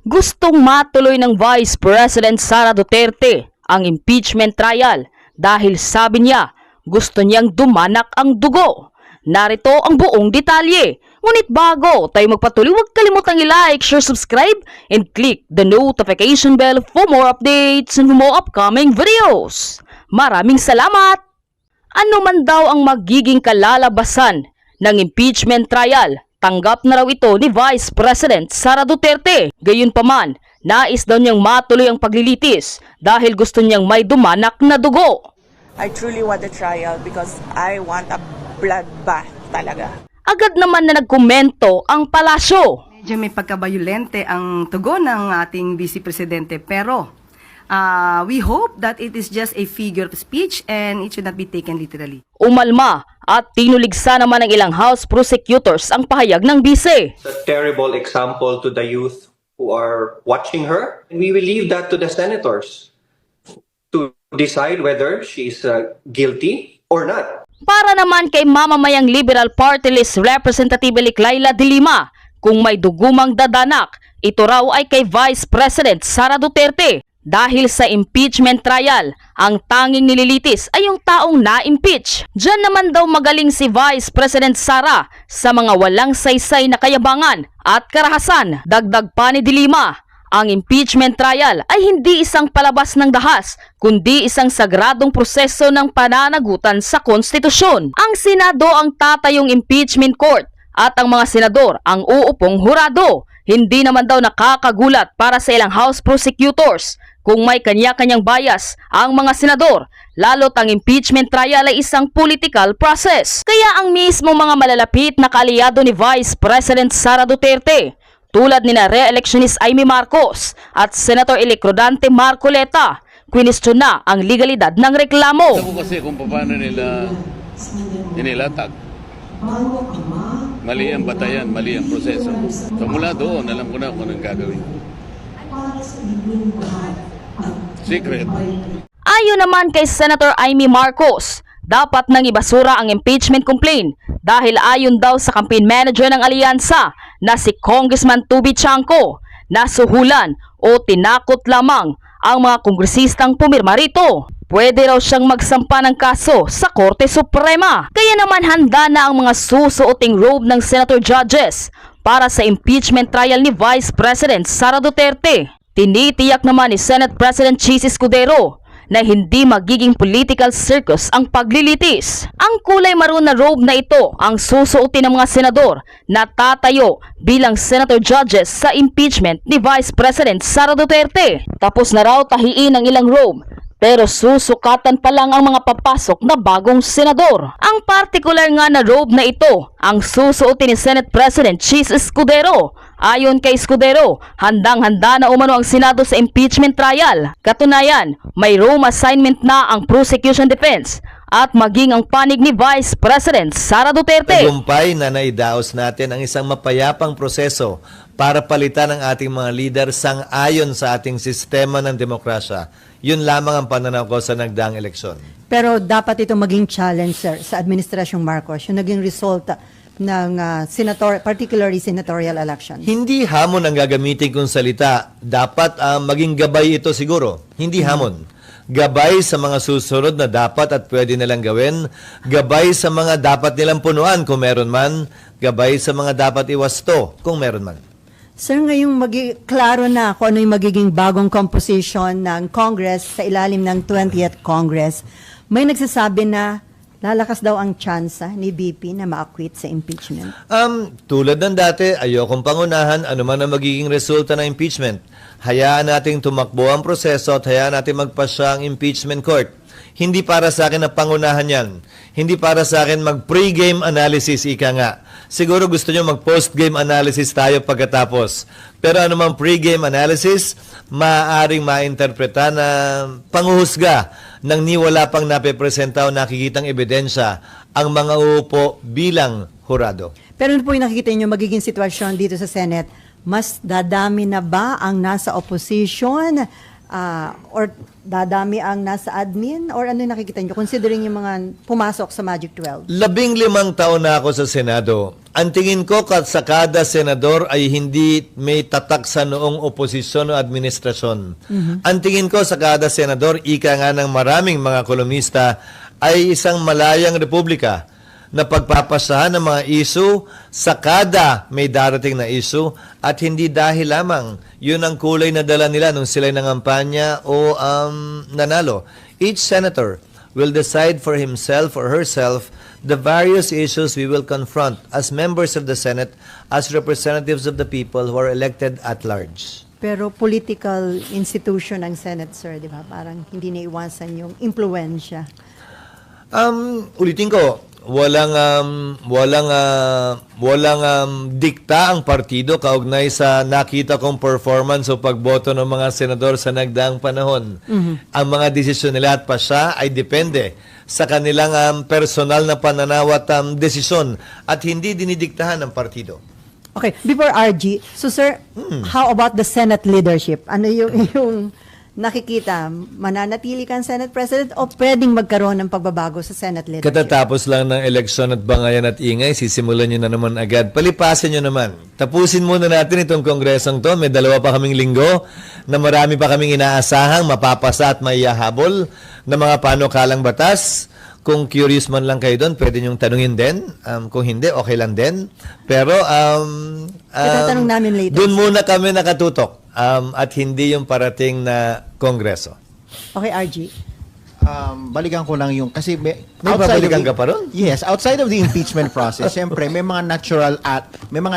Gustong matuloy ng Vice President Sara Duterte ang impeachment trial dahil sabi niya gusto niyang dumanak ang dugo. Narito ang buong detalye. Ngunit bago tayo magpatuloy, huwag kalimutang i-like, share, subscribe, and click the notification bell for more updates and more upcoming videos. Maraming salamat! Ano man daw ang magiging kalalabasan ng impeachment trial, tanggap na raw ito ni Vice President Sara Duterte. Gayunpaman, nais daw niyang matuloy ang paglilitis dahil gusto niyang may dumanak na dugo. I truly want a trial because I want a bloodbath talaga. Agad naman na nagkomento ang palasyo. Medyo may pagkabayulente ang tugon ng ating Vice Presidente pero we hope that it is just a figure of speech and it should not be taken literally. Umalma at tinuligsa naman ng ilang House prosecutors ang pahayag ng bise. It's a terrible example to the youth who are watching her. And we will leave that to the senators to decide whether she's guilty or not. Para naman kay mamamayang Liberal Party List Representative Laila De Lima, kung may dugumang dadanak, ito raw ay kay Vice President Sara Duterte. Dahil sa impeachment trial, ang tanging nililitis ay yung taong na-impeach. Diyan naman daw magaling si Vice President Sara sa mga walang saysay na kayabangan at karahasan. Dagdag pa ni De Lima, ang impeachment trial ay hindi isang palabas ng dahas, kundi isang sagradong proseso ng pananagutan sa konstitusyon. Ang Senado ang tatayong impeachment court at ang mga senador ang uupong hurado. Hindi naman daw nakakagulat para sa ilang House prosecutors kung may kanya-kanyang bias ang mga senador, lalo't ang impeachment trial ay isang political process. Kaya ang mismo mga malalapit na kaalyado ni Vice President Sara Duterte, tulad ni na re-electionist Amy Marcos at Senator-elect Rodante Marcoleta, kwinestyon na ang legalidad ng reklamo. Alam ko kasi kung paano nila inilatag. Mali ang batayan, mali ang proseso. So mula doon, alam ko na kung anong gagawin. Secret. Ayon naman kay Senator Amy Marcos, dapat nang ibasura ang impeachment complaint dahil ayon daw sa campaign manager ng alyansa na si Congressman Tubi Chanco, nasuhulan o tinakot lamang ang mga kongresistang pumirma rito. Pwede raw siyang magsampa ng kaso sa Korte Suprema. Kaya naman handa na ang mga susuoting robe ng senator judges para sa impeachment trial ni Vice President Sara Duterte. Tinitiyak naman ni Senate President Chis Escudero na hindi magiging political circus ang paglilitis. Ang kulay maroon na robe na ito ang susuotin ng mga senador na tatayo bilang senator judges sa impeachment ni Vice President Sara Duterte. Tapos na raw tahiin ang ilang robe, pero susukatan pa lang ang mga papasok na bagong senador. Ang particular nga na robe na ito ang susuotin ni Senate President Chis Escudero. Ayon kay Escudero, handang-handa na umano ang Senado sa impeachment trial. Katunayan, may room assignment na ang prosecution defense at maging ang panig ni Vice President Sara Duterte. Tagumpay na naidaos natin ang isang mapayapang proseso para palitan ang ating mga leader sang-ayon sa ating sistema ng demokrasya. Yun lamang ang pananaw ko sa nagdaang eleksyon. Pero dapat ito maging challenge, sir, sa Administrasyong Marcos, yung naging resulta ng particularly senatorial election. Hindi hamon ang gagamitin kong salita. Dapat maging gabay ito siguro. Hindi hamon. Gabay sa mga susunod na dapat at pwede nilang gawin. Gabay sa mga dapat nilang punuan kung meron man. Gabay sa mga dapat iwasto kung meron man. Sir, ngayong klaro na kung ano yung magiging bagong composition ng Congress sa ilalim ng 20th Congress, may nagsasabi na lalakas daw ang tsansa ni BP na ma-acquit sa impeachment. Tulad ng dati, ayokong pangunahan ano man ang magiging resulta ng impeachment. Hayaan nating tumakbo ang proseso at hayaan nating magpasya ang impeachment court. Hindi para sa akin na pangunahan yan. Hindi para sa akin mag-pre-game analysis, ika nga. Siguro gusto nyo mag-post-game analysis tayo pagkatapos. Pero anumang pre-game analysis, maaaring mainterpreta na panghuhusga nang ni wala pang napepresenta o nakikitang ebidensya ang mga uupo bilang hurado. Pero ano po yung nakikita nyo magiging sitwasyon dito sa Senate? Mas dadami na ba ang nasa opposition or dadami ang nasa admin? Or ano yung nakikita nyo? Considering yung mga pumasok sa Magic 12. 15 taon na ako sa Senado. Ang tingin ko sa kada senador ay hindi may tatak sa noong oposisyon o administrasyon. Ang tingin ko sa kada senador, ika nga ng maraming mga kolumnista, ay isang malayang republika na pagpapasahan ng mga issue sa kada may darating na issue at hindi dahil lamang yun ang kulay na dala nila nung sila'y nangampanya o nanalo. Each senator will decide for himself or herself the various issues we will confront as members of the Senate, as representatives of the people who are elected at large. Pero political institution ang Senate, sir, di ba? Parang hindi naiwasan yung impluensya. Ulitin ko, walang dikta ang partido kaugnay sa nakita kong performance o pagboto ng mga senador sa nagdaang panahon. Ang mga desisyon nila at pasya ay depende sa kanilang personal na pananaw at desisyon at hindi dinidiktahan ng partido. Okay, before RG, so sir, how about the Senate leadership? Ano yung nakikita? Mananatili kang Senate President o pwedeng magkaroon ng pagbabago sa Senate leadership? Katatapos lang ng eleksyon at bangayan at ingay, sisimulan nyo na naman agad. Palipasin nyo naman. Tapusin muna natin itong kongresong to. May 2 pa kaming linggo na marami pa kaming inaasahang mapapasa at maiyahabol na mga panukalang batas. Kung curious man lang kayo doon, pwede nyong tanungin din. Kung hindi, okay lang din. Pero, Itatanong namin later. doon muna kami nakatutok at hindi yung parating na kongreso. Okay, RG. Balikan ko lang yung kasi May babalikan ka pa ron? Yes, outside of the impeachment process, syempre may mga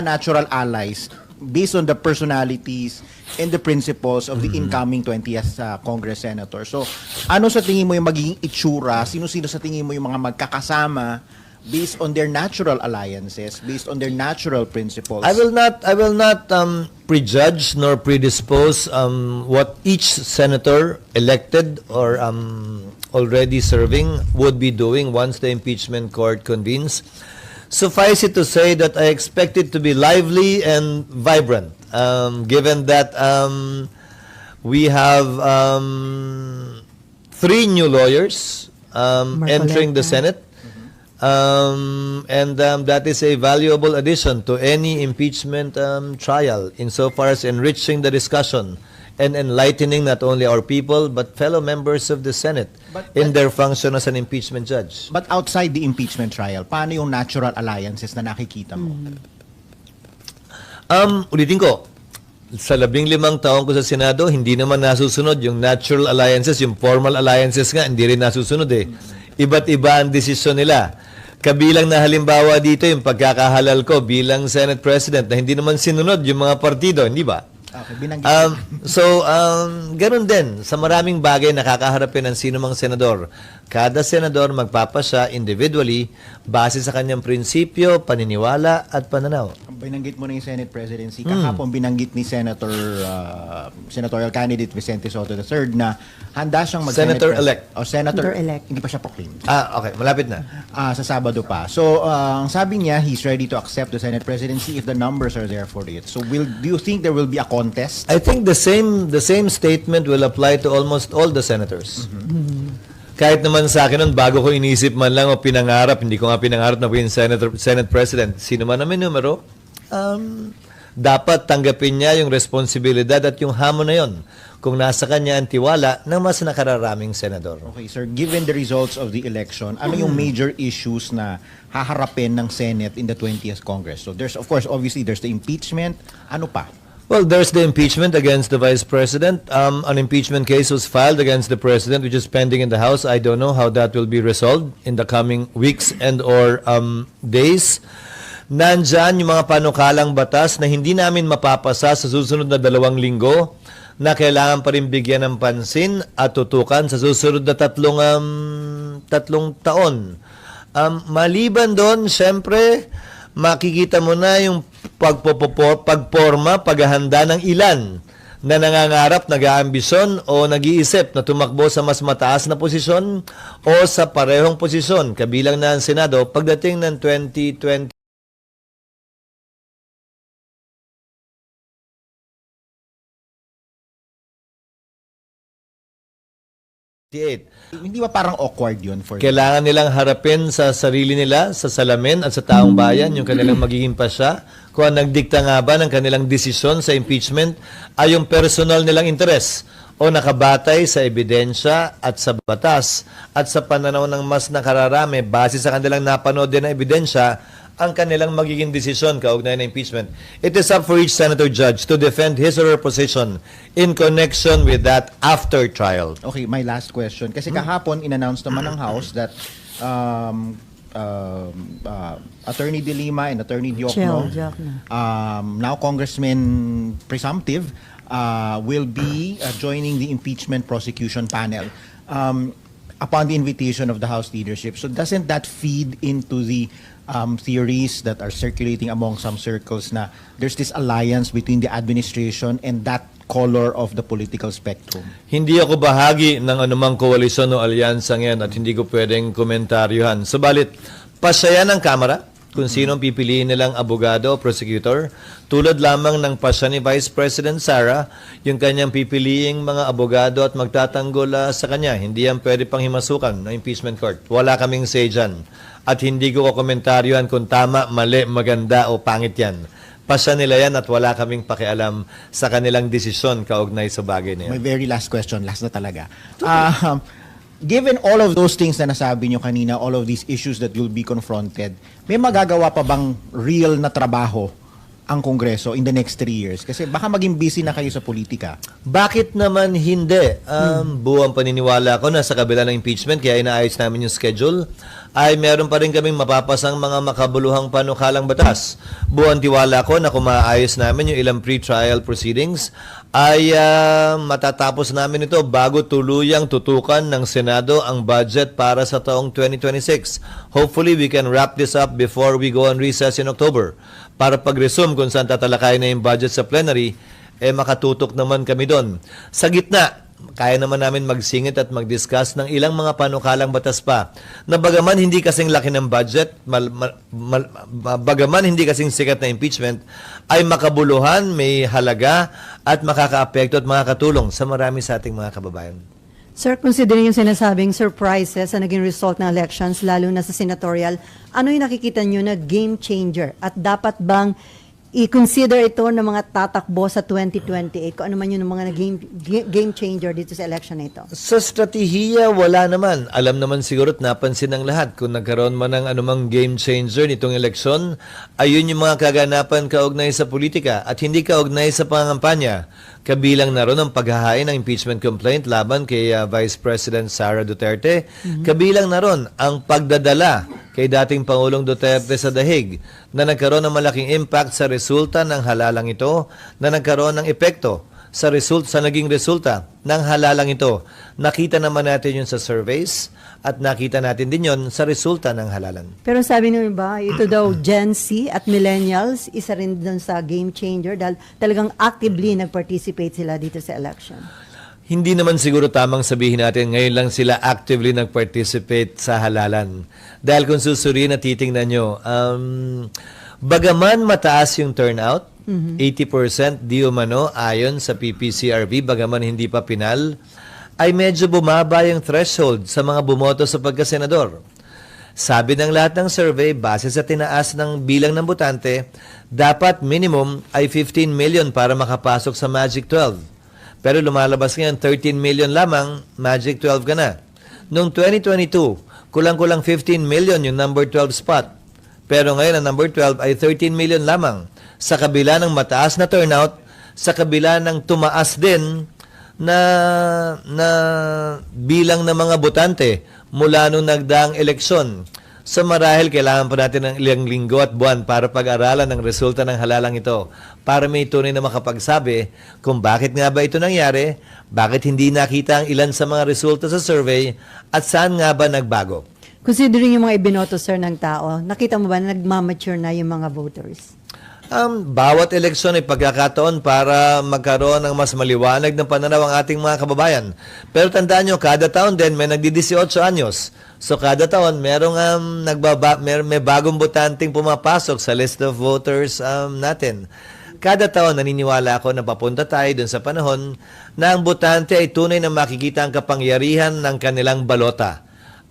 natural allies based on the personalities and the principles of the incoming 20th Congress senator. So, ano sa tingin mo yung magiging itsura? Sino-sino sa tingin mo yung mga magkakasama based on their natural alliances, based on their natural principles? I will not prejudge nor predispose what each senator elected or already serving would be doing once the impeachment court convenes. Suffice it to say that I expect it to be lively and vibrant, given that we have 3 new lawyers entering the Senate. That is a valuable addition to any impeachment trial insofar as enriching the discussion and enlightening not only our people but fellow members of the Senate in their function as an impeachment judge. But outside the impeachment trial, paano yung natural alliances na nakikita mo? Ulitin ko, sa 15 taon ko sa Senado, hindi naman nasusunod yung natural alliances, yung formal alliances nga, hindi rin nasusunod eh. Iba't iba ang desisyon nila. Kabilang na halimbawa dito yung pagkakahalal ko bilang Senate President na hindi naman sinunod yung mga partido, hindi ba? Okay, binanggit. Ganun din, sa maraming bagay nakakaharapin ng sino mang senador. Kada senador magpapasya individually base sa kanyang prinsipyo, paniniwala at pananaw. Binanggit mo na yung Senate presidency. Kahapon binanggit ni senatorial candidate Vicente Soto III na handa siyang Senator-elect. Senator-elect. Hindi pa siya proclaimed. Okay, malapit na. Sa Sabado pa. So, ang sabi niya, he's ready to accept the Senate presidency if the numbers are there for it. So, do you think there will be a contest? I think the same statement will apply to almost all the senators. Kahit naman sa akin nun, bago ko inisip man lang o pinangarap, hindi ko nga pinangarap na maging Senate President, sino man na may numero, dapat tanggapin niya yung responsibilidad at yung hamon na yon kung nasa kanya ang tiwala ng mas nakararaming senador. Okay, sir. Given the results of the election, ano yung major issues na haharapin ng Senate in the 20th Congress? So, there's, of course, obviously, there's the impeachment. Ano pa? Well, there's the impeachment against the Vice President. An impeachment case was filed against the President, which is pending in the House. I don't know how that will be resolved in the coming weeks and or days. Nandyan yung mga panukalang batas na hindi namin mapapasa sa susunod na 2 linggo na kailangan pa rin bigyan ng pansin at tutukan sa susunod na 3 taon. Maliban doon, syempre, makikita mo na yung pagporma, paghahanda ng ilan na nangangarap, nag-aambisyon o nag-iisip na tumakbo sa mas mataas na posisyon o sa parehong posisyon, kabilang na ang Senado, pagdating ng 2020. Hindi ba parang awkward yun for them? Kailangan nilang harapin sa sarili nila, sa salamin at sa taong bayan yung kanilang magiging pasya. Kung ang nagdikta nga ba ng kanilang desisyon sa impeachment ay yung personal nilang interes o nakabatay sa ebidensya at sa batas at sa pananaw ng mas nakararami base sa kanilang napanood din na ebidensya ang kanilang magiging desisyon kaugnay ng impeachment. It is up for each senator judge to defend his or her position in connection with that after trial. Okay, my last question. Kasi kahapon, in-announce naman ng House that Attorney De Lima and Attorney Diokno, now Congressman Presumptive, will be joining the impeachment prosecution panel upon the invitation of the House leadership. So doesn't that feed into the theories that are circulating among some circles na there's this alliance between the administration and that color of the political spectrum? Hindi ako bahagi ng anumang koalisyon o alyansa ngayon at hindi ko pwedeng komentaryohan. Subalit, pasaya ng Kamara kung sino ang pipiliin nilang abogado o prosecutor, tulad lamang ng pasya ni Vice President Sara, yung kanyang pipiliing mga abogado at magtatanggol sa kanya. Hindi yan pwede pang himasukan ng impeachment court. Wala kaming say dyan. At hindi ko komentaryohan kung tama, mali, maganda o pangit yan. Pasya nila yan at wala kaming pakialam sa kanilang desisyon kaugnay sa bagay na My yan. very last question, last na talaga. Given all of those things na nasabi nyo kanina, all of these issues that you'll be confronted, may magagawa pa bang real na trabaho ang Kongreso in the next 3 years? Kasi baka maging busy na kayo sa politika. Bakit naman hindi? Buwang paniniwala ko na sa kabila ng impeachment, kaya inaayos namin yung schedule, ay meron pa rin kaming mapapasang mga makabuluhang panukalang batas. Buwang tiwala ko na kung maayos namin yung ilang pre-trial proceedings, ay matatapos namin ito bago tuluyang tutukan ng Senado ang budget para sa taong 2026. Hopefully, we can wrap this up before we go on recess in October. Para pag-resume kung saan tatalakayin na yung budget sa plenary, makatutok naman kami doon. Sa gitna, kaya naman namin magsingit at mag-discuss ng ilang mga panukalang batas pa na bagaman hindi kasing laki ng budget, bagaman hindi kasing sikat na impeachment, ay makabuluhan, may halaga at makakaapekto at makakatulong sa marami sa ating mga kababayan. Sir, considering yung sinasabing surprises sa naging result ng elections, lalo na sa senatorial, ano yung nakikita nyo na game changer? At dapat bang i-consider ito ng mga tatakbo sa 2028? Kung ano man yun ng mga game changer dito sa election na ito? Sa strategiya, wala naman. Alam naman siguro at napansin ng lahat kung nagkaroon man ng anumang game changer nitong eleksyon, ayun yung mga kaganapan kaugnay sa politika at hindi kaugnay sa pangangampanya. Kabilang na ron ang paghahain ng impeachment complaint laban kay Vice President Sara Duterte. Kabilang na ron ang pagdadala kay dating Pangulong Duterte sa dahig na nagkaroon ng malaking impact sa resulta ng halalang ito, na nagkaroon ng epekto sa naging resulta ng halalang ito. Nakita naman natin yun sa surveys at nakita natin din yun sa resulta ng halalan. Pero sabi nyo ba, ito daw Gen Z at Millennials, isa rin dun sa game changer dahil talagang actively nag-participate sila dito sa election. Hindi naman siguro tamang sabihin natin ngayon lang sila actively nag-participate sa halalan. Dahil kung susuriin at titingnan nyo, bagaman mataas yung turnout, 80% di umano ayon sa PPCRB, bagaman hindi pa pinal, ay medyo bumaba yung threshold sa mga bumoto sa pagkasenador. Sabi ng lahat ng survey, base sa tinaas ng bilang ng botante, dapat minimum ay 15 million para makapasok sa Magic 12. Pero lumalabas ngayon 13 million lamang, Magic 12 ka na. Noong 2022, kulang-kulang 15 million yung number 12 spot. Pero ngayon ang number 12 ay 13 million lamang. Sa kabila ng mataas na turnout, sa kabila ng tumaas din na bilang ng mga botante mula nung nagdaang eleksyon. So marahil kailangan pa natin ng ilang linggo at buwan para pag-aralan ang resulta ng halalang ito para may tunay na makapagsabi kung bakit nga ba ito nangyari, bakit hindi nakita ang ilan sa mga resulta sa survey at saan nga ba nagbago. Considering yung mga ibinoto, sir, ng tao, nakita mo ba na nagmamature na yung mga voters? Bawat eleksyon ay pagkakataon para magkaroon ng mas maliwanag ng pananaw ang ating mga kababayan. Pero tandaan nyo, kada taon din may nagdi-18 anyos. So kada taon may bagong botanting pumapasok sa list of voters natin. Kada taon naniniwala ako na papunta tayo dun sa panahon na ang botante ay tunay na makikita ang kapangyarihan ng kanilang balota.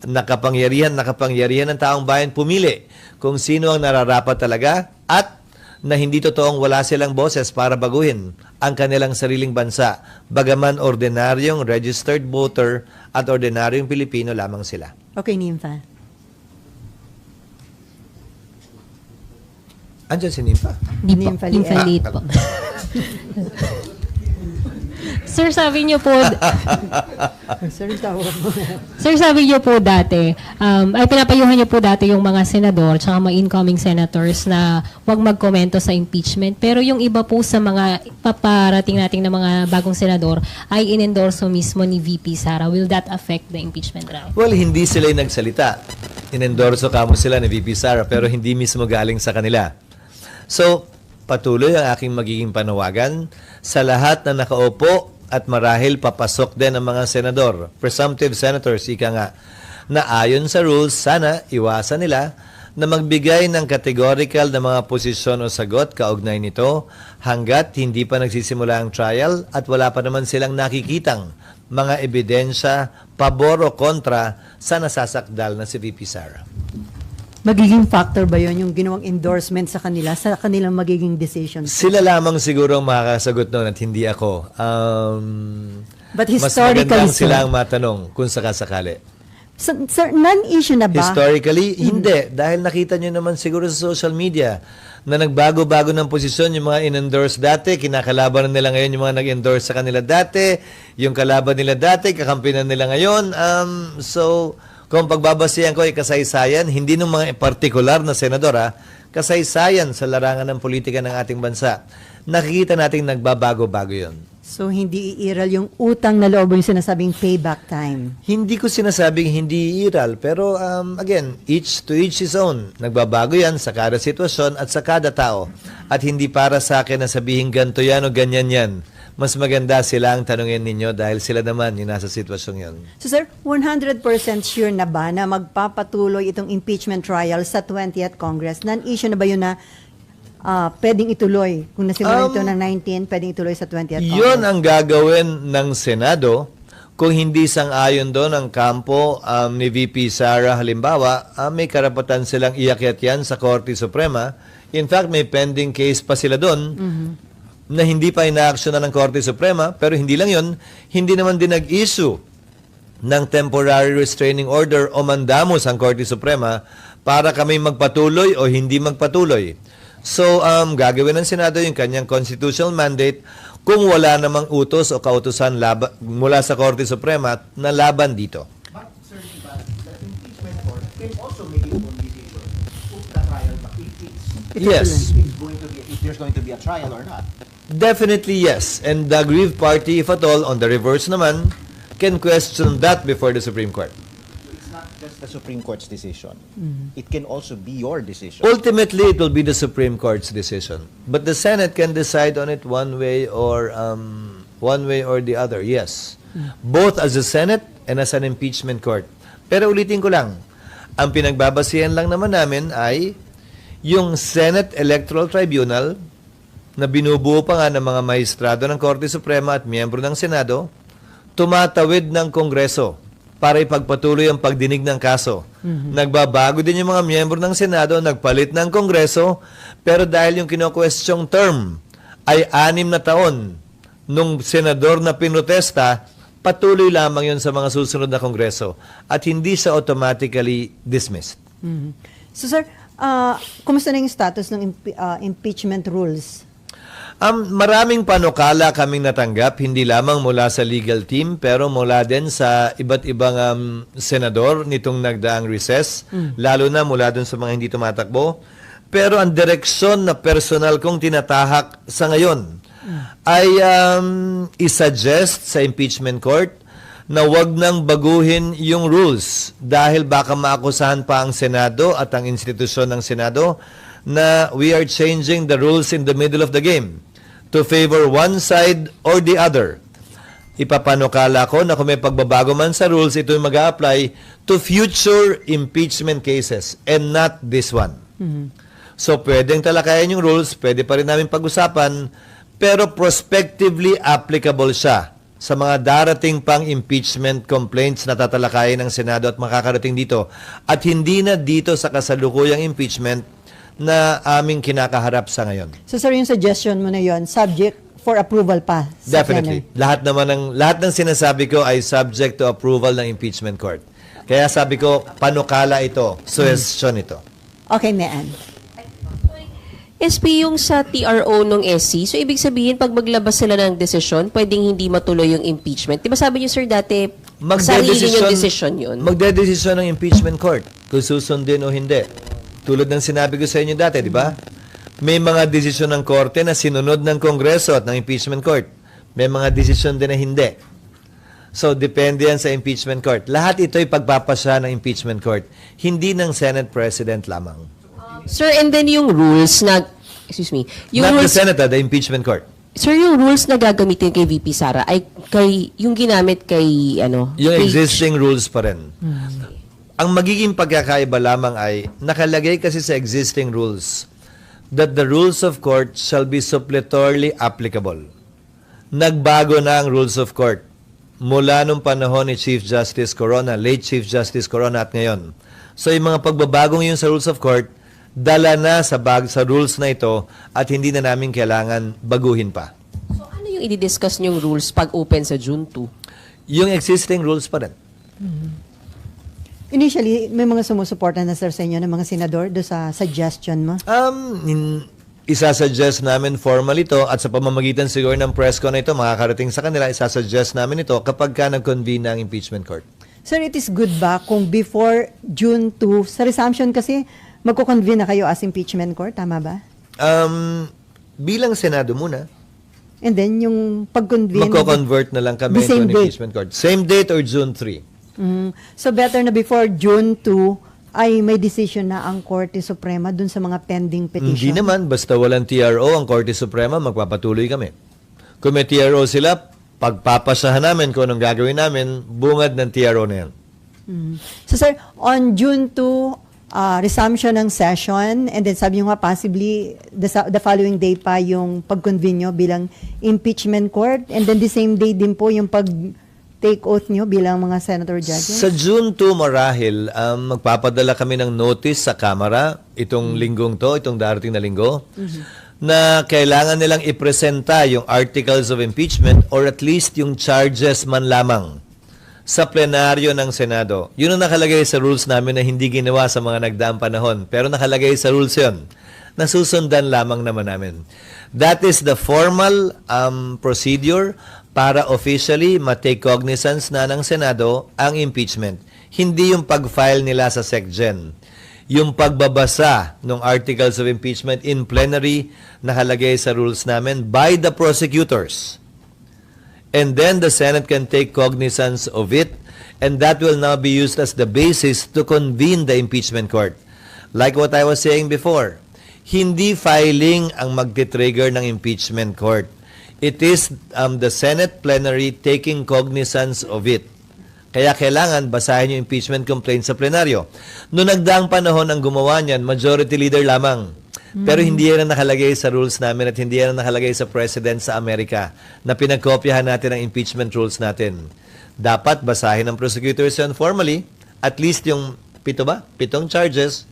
Nakapangyarihan ng taong bayan pumili kung sino ang nararapat talaga at na hindi totoong wala silang boses para baguhin ang kanilang sariling bansa, bagaman ordinaryong registered voter at ordinaryong Pilipino lamang sila. Okay, Nympha. Andiyan si Nympha. Nympha Liet. Invalid po. Sir, sabi niyo po, Sorry, tawag mo. sir, sabi niyo po dati, ay pinapayuhan niyo po dati yung mga senador tsaka mga incoming senators na huwag magkomento sa impeachment. Pero yung iba po sa mga paparating nating na mga bagong senador ay inendorso mismo ni VP Sara. Will that affect the impeachment drive? Well, hindi sila yung nagsalita. Inendorso kamo sila ni VP Sara pero hindi mismo galing sa kanila. So, patuloy ang aking magiging panawagan sa lahat na nakaupo at marahil papasok din ang mga senador, presumptive senators, ika nga, na ayon sa rules, sana iwasan nila na magbigay ng categorical na mga posisyon o sagot kaugnay nito hanggat hindi pa nagsisimula ang trial at wala pa naman silang nakikitang mga ebidensya, pabor o kontra sa nasasakdal na si VP Sara. Magiging factor ba yun yung ginawang endorsement sa kanila, sa kanilang magiging decision? Sila lamang siguro ang makakasagot noon at hindi ako. But Mas historically, magandang sir, sila ang matanong kung sakasakali. sir, non-issue na ba? Historically, hindi. Dahil nakita nyo naman siguro sa social media na nagbago-bago ng posisyon yung mga in-endorse dati, kinakalaban nila ngayon yung mga nag-endorse sa kanila dati, yung kalaban nila dati, kakampinan nila ngayon. So, kung pagbabasihan ko ay kasaysayan, hindi ng mga partikular na senador, kasaysayan sa larangan ng politika ng ating bansa. Nakikita natin nagbabago-bago yun. So, hindi iiral yung utang na loob yung sinasabing payback time. Hindi ko sinasabing hindi iiral, pero again, each to each his own. Nagbabago yan sa kada sitwasyon at sa kada tao. At hindi para sa akin na sabihin ganito yan o ganyan yan. Mas maganda sila ang tanungin ninyo dahil sila naman yung nasa sitwasyong yun. So, sir, 100% sure na ba na magpapatuloy itong impeachment trial sa 20th Congress? Non-issue na ba yun na pwedeng ituloy? Kung nasimulan ito ng 19, pwedeng ituloy sa 20th Congress? Yun ang gagawin ng Senado kung hindi sang-ayon doon ang kampo ni VP Sara halimbawa, may karapatan silang iakyat yan sa Korte Suprema. In fact, may pending case pa sila doon na hindi pa ina-actionan ng Korte Suprema, pero hindi lang yun, hindi naman din nag-issue ng temporary restraining order o mandamos ang Korte Suprema para kami magpatuloy o hindi magpatuloy. So, gagawin ng Senado yung kanyang constitutional mandate kung wala namang utos o kautusan mula sa Korte Suprema na laban dito. But, sir, diba, the impeachment court can also make its own decision kung the trial ba, Yes. if there's going to be a trial or not. Definitely yes. And the aggrieved party, if at all, on the reverse naman, can question that before the Supreme Court. It's not just the Supreme Court's decision. It can also be your decision. Ultimately, it will be the Supreme Court's decision. But the Senate can decide on it one way or the other, yes. Both as a Senate and as an impeachment court. Pero ulitin ko lang, ang pinagbabasihan lang naman namin ay yung Senate Electoral Tribunal na binubuo pa nga ng mga maestrado ng Korte Suprema at miyembro ng Senado, tumatawid ng Kongreso para ipagpatuloy ang pagdinig ng kaso. Nagbabago din yung mga miyembro ng Senado, nagpalit ng Kongreso, pero dahil yung kino-questioning term ay 6 na taon nung senador na pinrotesta, patuloy lamang yun sa mga susunod na Kongreso at hindi siya automatically dismissed. So, sir, kumusta na yung status ng impeachment rules? Maraming panukala kaming natanggap, hindi lamang mula sa legal team, pero mula din sa iba't ibang senador nitong nagdaang recess, lalo na mula dun sa mga hindi tumatakbo. Pero ang direksyon na personal kong tinatahak sa ngayon ay isuggest sa impeachment court na wag nang baguhin yung rules dahil baka maakusahan pa ang Senado at ang institusyon ng Senado na we are changing the rules in the middle of the game to favor one side or the other. Ipapanukala ko na kung may pagbabago man sa rules, ito yung mag-a-apply to future impeachment cases and not this one. So, pwedeng talakayan yung rules, pwede pa rin namin pag-usapan, pero prospectively applicable siya sa mga darating pang impeachment complaints na tatalakayin ng Senado at makakarating dito. At hindi na dito sa kasalukuyang impeachment na aming kinakaharap sa ngayon. So sir, yung suggestion mo na yon, subject for approval pa sa Definitely. Senate. Lahat ng sinasabi ko ay subject to approval ng impeachment court. Kaya sabi ko, panukala ito, suggestion ito. Okay, Mean. SP yung sa TRO ng SC, so ibig sabihin pag maglabas sila ng desisyon, pwedeng hindi matuloy yung impeachment. Di ba sabi niyo, sir, dati sarili yung desisyon yun? Magdedesisyon ng impeachment court kung susundin o hindi. Tulad ng sinabi ko sa inyo dati, di ba? May mga desisyon ng korte na sinunod ng Kongreso at ng impeachment court. May mga desisyon din na hindi. So, depende yan sa impeachment court. Lahat ito ay pagpapasya ng impeachment court, hindi ng Senate President lamang. Sir, and then yung rules na, excuse me, yung Not the rules, Senate, the impeachment court. sir, yung rules na gagamitin kay VP Sara ay yung ginamit kay, Yung kay- existing rules pa rin. Ang magiging pagkakaiba lamang ay nakalagay kasi sa existing rules that the rules of court shall be suppletorily applicable. Nagbago na ang rules of court mula nung panahon ni Chief Justice Corona, late Chief Justice Corona at ngayon. So yung mga pagbabagong yun sa rules of court, dala na sa rules na ito at hindi na namin kailangan baguhin pa. So ano yung i-discuss niyong rules pag open sa June 2? Yung existing rules pa rin. Initially, may mga sumusuporta na sir sa inyo ng mga senador do sa suggestion mo? Isasuggest namin formally ito at sa pamamagitan siguro ng press con na ito, makakarating sa kanila, isasuggest namin ito kapag ka nag-convene ng impeachment court. Sir, it is good ba kung before June 2, sa resumption kasi, magko-convene na kayo as impeachment court, tama ba? Bilang Senado muna, And then, yung pag-convene... magko-convert na lang kami The same into an date. impeachment court. Same date or June 3? So, better na before June 2, ay may decision na ang Korte Suprema dun sa mga pending petition. Hindi naman, basta walang TRO, ang Korte Suprema, magpapatuloy kami. Kung may TRO sila, pagpapasahan namin kung anong gagawin namin, bungad ng TRO na yan. So, sir, on June 2, resumption ng session, and then sabi nyo nga possibly the following day pa yung pag-convene nyo bilang impeachment court, and then the same day din po yung pag-take oath nyo bilang mga senator judges? Sa June 2 marahil, magpapadala kami ng notice sa Kamara, itong linggong to, itong darating na linggo, na kailangan nilang ipresenta yung articles of impeachment or at least yung charges man lamang sa plenaryo ng Senado. Yun ang nakalagay sa rules namin na hindi ginawa sa mga nagdaang panahon. Pero nakalagay sa rules yun. Nasusundan lamang naman namin. That is the formal procedure para officially matake cognizance na ng Senado ang impeachment. Hindi yung pag-file nila sa SecGen. Yung pagbabasa ng articles of impeachment in plenary nakalagay sa rules namin by the prosecutors. And then the Senate can take cognizance of it, and that will now be used as the basis to convene the impeachment court. Like what I was saying before, hindi filing ang magti-trigger ng impeachment court. It is the Senate plenary taking cognizance of it. Kaya kailangan basahin yung impeachment complaint sa plenaryo. Noong nagdaang panahon ang gumawa niyan, majority leader lamang. Pero hindi yan ang nakalagay sa rules namin at hindi yan ang nakalagay sa President sa Amerika na pinagkopyahan natin ang impeachment rules natin. Dapat basahin ng prosecutors yan formally, at least yung pitong charges,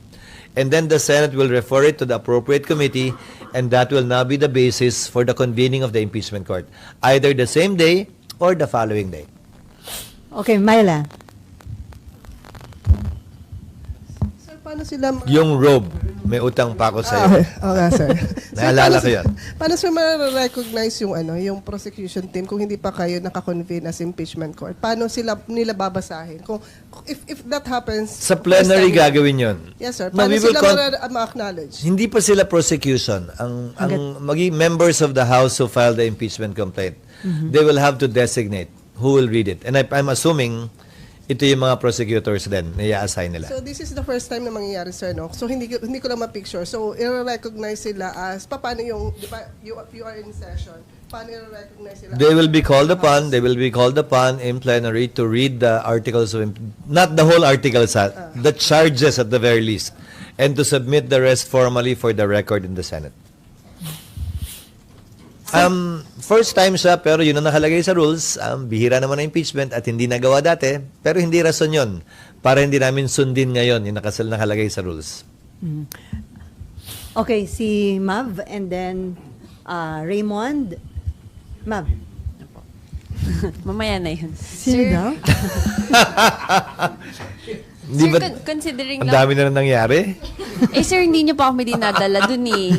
and then the Senate will refer it to the appropriate committee, and that will now be the basis for the convening of the impeachment court, either the same day or the following day. Okay, Myla. Sir, paano sila... Yung robe, may utang pa ako sa'yo. Okay, sir. Naalala ko yan. Paano sir ma-recognize yung prosecution team kung hindi pa kayo naka-convene as impeachment court? Paano nila babasahin? Kung if that happens... Sa plenary first time- gagawin yun. Yes, sir. No, Paano we will sila ma-acknowledge? Hindi pa sila prosecution. Ang maging members of the House who filed the impeachment complaint, they will have to designate who will read it. And I'm assuming ito yung mga prosecutors din na i-assign nila. So this is the first time na mangyayari, sir, no? So hindi ko lang ma-picture. So i-recognize sila as paano yung, di ba, you are in session. Paano i-recognize sila? They will be called upon in plenary to read the articles of not the whole articles, the charges at the very least. and to submit the rest formally for the record in the Senate. First time siya, pero yun ang nakalagay sa rules. Bihira naman ang impeachment at hindi nagawa dati, pero hindi rason yun para hindi namin sundin ngayon yung nakalagay sa rules. Okay, si Mav and then Raymond. Mav. Mamaya na yun. Sino daw? Hindi ba, considering ang dami na nangyari? sir, hindi niyo pa kami dinadala dun eh.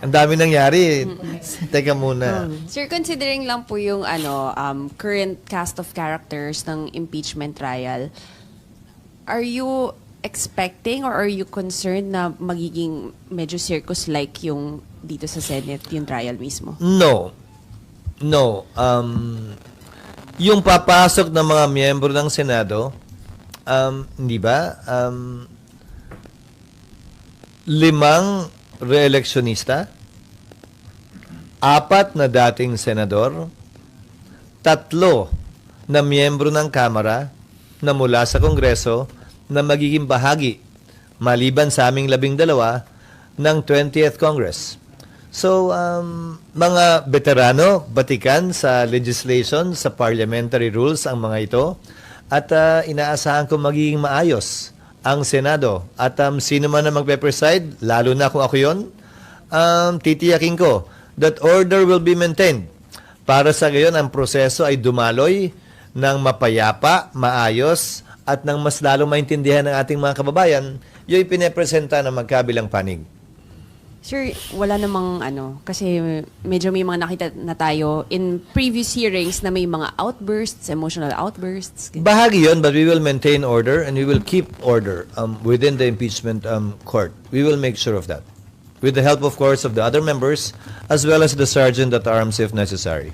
Ang dami nangyari. Teka muna. Sir, considering lang po yung current cast of characters ng impeachment trial, are you expecting or are you concerned na magiging medyo circus-like yung dito sa Senate, yung trial mismo? No. Yung papasok ng mga miyembro ng Senado, hindi ba? 5 re-electionista, 4 na dating senador, 3 na miyembro ng Kamara na mula sa Kongreso na magiging bahagi, maliban sa aming 12, ng 20th Congress. So, mga veterano, batikan sa legislation, sa parliamentary rules ang mga ito, at inaasahan ko magiging maayos ang Senado. At sino man na magpe-preside, lalo na kung ako yun, titiyakin ko that order will be maintained. Para sa gayon, ang proseso ay dumaloy ng mapayapa, maayos, at ng mas lalong maintindihan ng ating mga kababayan, yung ipinapresenta ng magkabilang panig. Sir, wala namang kasi medyo may mga nakita na tayo in previous hearings na may mga outbursts, emotional outbursts. Bahagi yun, but we will maintain order and we will keep order within the impeachment court. We will make sure of that. With the help, of course, of the other members as well as the sergeant at arms if necessary.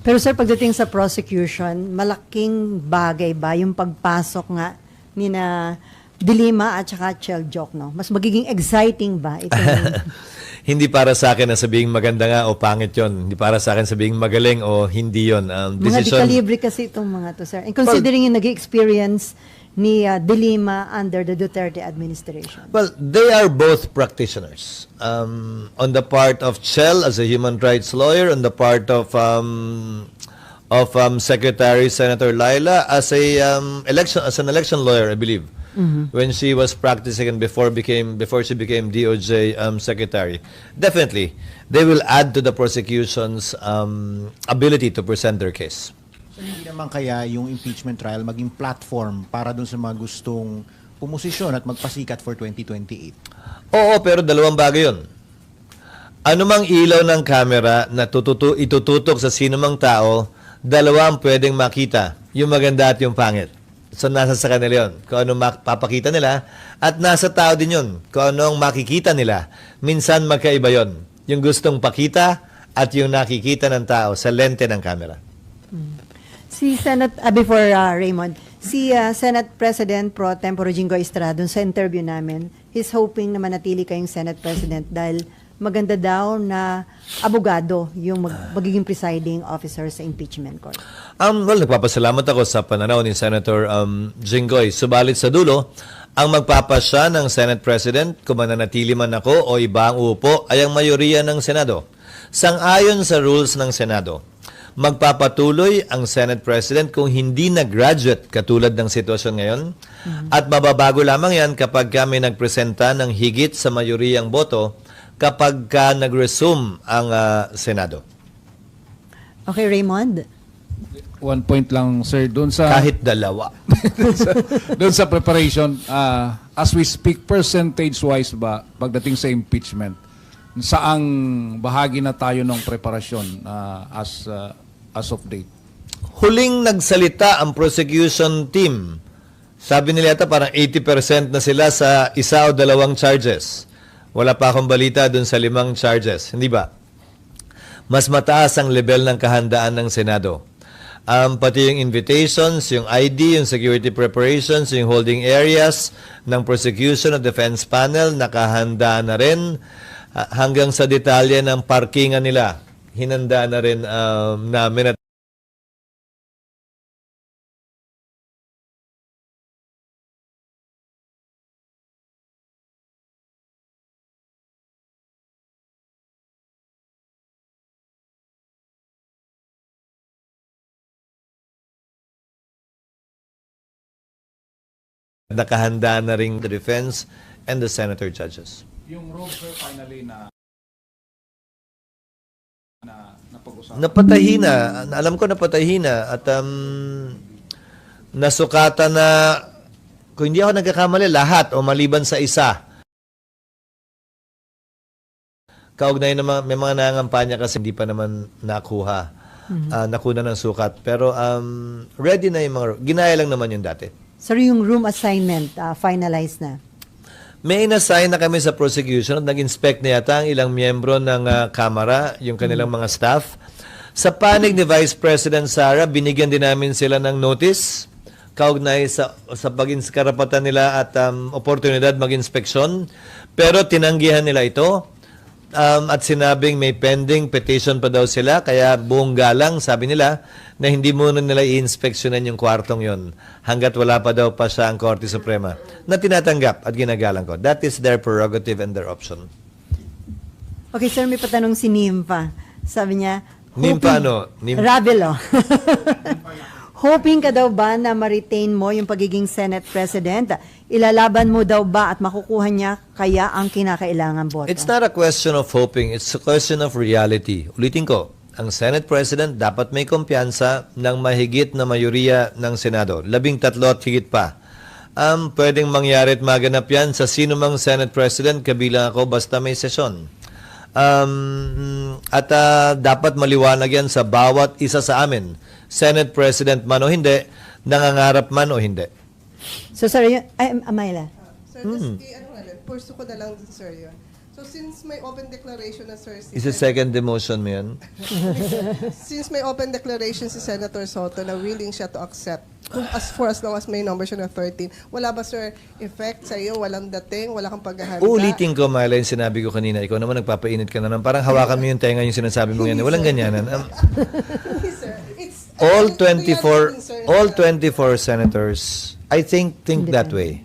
Pero sir, pagdating sa prosecution, malaking bagay ba yung pagpasok nga ni na Dilima at saka Chel Jokno? Mas magiging exciting ba ito? Hindi para sa akin na sabihing maganda nga o pangit yon. Hindi para sa akin sabihing magaling o hindi yon. Mga di-calibre kasi itong mga to, sir. And considering yung nag-experience ni Dilima under the Duterte administration. Well, they are both practitioners. On the part of Chel as a human rights lawyer, on the part of Secretary Senator Laila as an election lawyer, I believe. When she was practicing and before she became DOJ secretary. Definitely, they will add to the prosecution's ability to present their case. So, hindi naman kaya yung impeachment trial maging platform para dun sa mga gustong pumosisyon at magpasikat for 2028? Oo, pero dalawang bagay yun. Anumang ilaw ng camera na itututok sa sinumang tao, dalawa ang pwedeng makita, yung maganda at yung pangit. So, nasa sa kanila yun. Kung anong mapapakita nila. At nasa tao din yun. Kung anong makikita nila. Minsan magkaiba yun. Yung gustong pakita at yung nakikita ng tao sa lente ng camera. Si before Raymond, si Senate President Pro Tempore Jinggoy Estrada, sa interview namin, he's hoping na manatili kayong Senate President dahil maganda daw na abogado yung magiging presiding officer sa impeachment court. Well, nagpapasalamat ako sa pananaw ni Senator Jinggoy. Subalit sa dulo, ang magpapasya ng Senate President, kung mananatili man ako o iba ang uupo, ay ang mayoriya ng Senado. Sang-ayon sa rules ng Senado, magpapatuloy ang Senate President kung hindi na-graduate katulad ng sitwasyon ngayon at mababago lamang yan kapag kami nagpresenta ng higit sa mayoriyang boto kapag nag-resume ang Senado. Okay, Raymond? One point lang, sir, doon sa kahit dalawa. doon sa preparation, as we speak, percentage-wise ba, pagdating sa impeachment, saang bahagi na tayo ng preparasyon as of date? Huling nagsalita ang prosecution team. Sabi nila yata parang 80% na sila sa 1 o 2 charges. Wala pa akong balita dun sa 5 charges. Hindi ba? Mas mataas ang level ng kahandaan ng Senado. Pati yung invitations, yung ID, yung security preparations, yung holding areas ng prosecution at defense panel, nakahanda na rin. Hanggang sa detalye ng parkingan nila, hinanda na rin namin at Nakahanda na rin the defense and the senator judges. Yung room, sir, finally na napag-usapan. Napatahina. Alam ko napatahina at nasukatan na, kung hindi ako nagkakamali, lahat o maliban sa isa. Kaugnay naman, may mga nangangampanya kasi hindi pa naman nakuha. Nakuna ng sukat. Pero ready na yung mga, ginaya lang naman yung dati. Sir, yung room assignment, finalized na. May inassign na kami sa prosecution at nag-inspect na yata ang ilang miyembro ng Kamara, yung kanilang mga staff. Sa panig ni Vice President Sara, binigyan din namin sila ng notice kaugnay sa karapatan nila at oportunidad mag-inspeksyon. Pero tinanggihan nila ito at sinabing may pending petition pa daw sila, kaya buong galang sabi nila na hindi muna nila i-inspeksyonan yung kwartong yon hanggat wala pa daw pa siya ang Korte Suprema na tinatanggap at ginagalang ko. That is their prerogative and their option. Okay, sir, may patanong si Nimpa. Sabi niya, Nimpa ano? Ravelo. Hoping ka daw ba na ma-retain mo yung pagiging Senate President? Ilalaban mo daw ba at makukuha niya kaya ang kinakailangan boto? It's not a question of hoping, it's a question of reality. Ulitin ko, ang Senate President dapat may kumpiyansa ng mahigit na mayoriya ng Senado. 13 at higit pa. Pwedeng mangyari at maganap yan sa sino mang Senate President, kabilang ako, basta may sesyon. Dapat maliwanag yan sa bawat isa sa amin. Senate President man o hindi, nangangarap man o hindi. So, sir, Amayla. Sir, purso ko na lang, sir, yun. So, since may open declaration na, sir, Is it second demotion mo yan? since may open declaration si Senator Soto na willing siya to accept, as long as may number siya na 13, wala ba, sir, effect sa iyo? Walang dating? Wala kang paghahanda? Ulitin ko, Myla, yung sinabi ko kanina. Ikaw naman nagpapainit ka na naman. Parang hawakan mo yung tenga yung sinasabi mo yan. Walang ganyanan. Sir, all 24 senators, I think that way.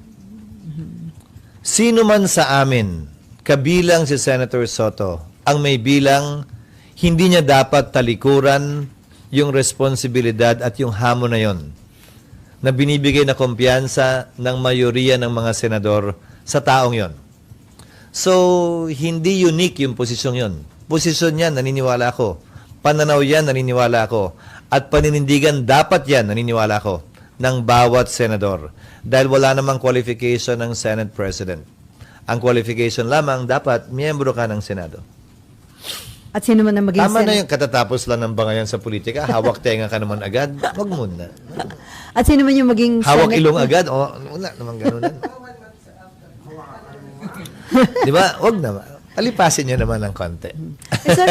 Sino man sa amin, kabilang si Senator Soto, ang may bilang, hindi niya dapat talikuran yung responsibilidad at yung hamon na yon na binibigay na kumpiyansa ng mayoriya ng mga senador sa taong yon. So, hindi unique yung posisyon yon. Posisyon yan, naniniwala ako. Pananaw yan, naniniwala ako. At paninindigan, dapat yan, naniniwala ko, ng bawat senador. Dahil wala namang qualification ng Senate President. Ang qualification lamang, dapat miyembro ka ng Senado. At sino man ang maging Tama na yung katatapos lang ng bangayan sa politika. Hawak tenga ka naman agad. Wag muna. At sino man yung maging Hawak ilong agad. O, wala naman ganun. Di ba? Wag naman. Alipasin nyo naman ng konti. Sir,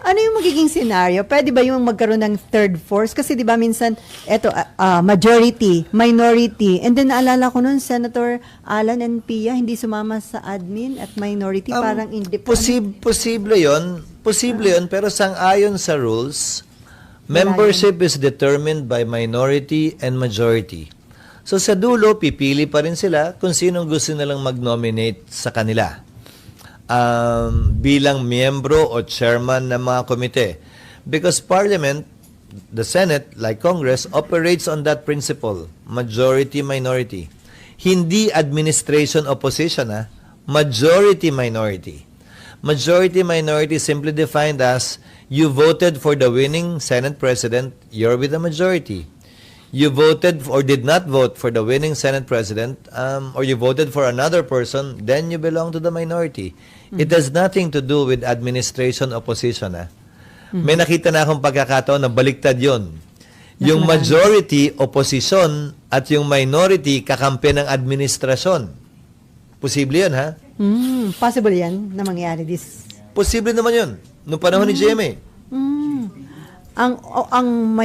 ano yung magiging scenario? Pwede ba yung magkaroon ng third force? Kasi di ba minsan, majority, minority, and then naalala ko nun, Senator Alan and Pia, hindi sumama sa admin at minority, parang independent. Posible yon, pero sang-ayon sa rules, membership is determined by minority and majority. So sa dulo, pipili pa rin sila kung sinong gusto nilang mag-nominate sa kanila. Bilang miyembro o chairman ng mga komite. Because Parliament, the Senate, like Congress, operates on that principle, majority-minority. Hindi administration-opposition, majority-minority. Majority-minority simply defined as you voted for the winning Senate President, you're with the majority. You voted or did not vote for the winning Senate President, or you voted for another person, then you belong to the minority. It has nothing to do with administration opposition. May nakita na akong pagkakataon na baliktad yon. Yung majority, opposition, at yung minority, kakampi ng administrasyon. Posible yun, ha? Possible yan na mangyari this. Posible naman yun. Noong panahon ni GMA.